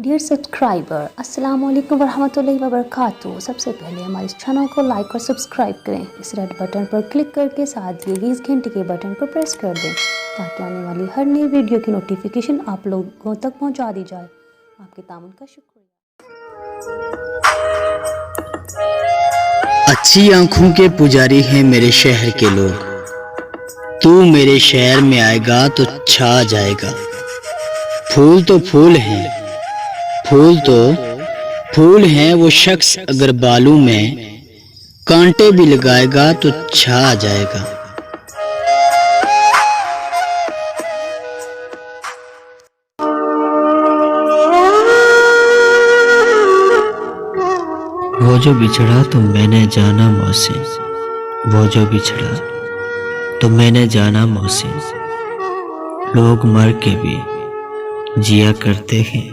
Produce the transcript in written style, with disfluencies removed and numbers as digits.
Dear subscriber, अस्सलाम वालेकुम वरहमतुल्लाहि वबरकातुहू। सबसे पहले हमारे इस चैनल को लाइक और सब्सक्राइब करें। इस रेड बटन पर क्लिक करके साथ दिए गए इस घंटे के बटन को प्रेस कर दें ताकि आने वाली हर नई वीडियो की नोटिफिकेशन आप लोगों तक पहुंचा दी जाए। आपके तामुन का शुक्रिया। अच्छी आंखों के पुजारी हैं मेरे शहर के लोग। तू मेरे शहर में आएगा तो छा जाएगा। फूल तो फूल हैं, फूल तो फूल हैं। वो शख्स अगर बालों में कांटे भी लगाएगा तो छा जाएगा। वो जो बिछड़ा तो मैंने जाना मौसिम, वो जो बिछड़ा तो मैंने जाना मौसिम। लोग मर के भी जिया करते हैं,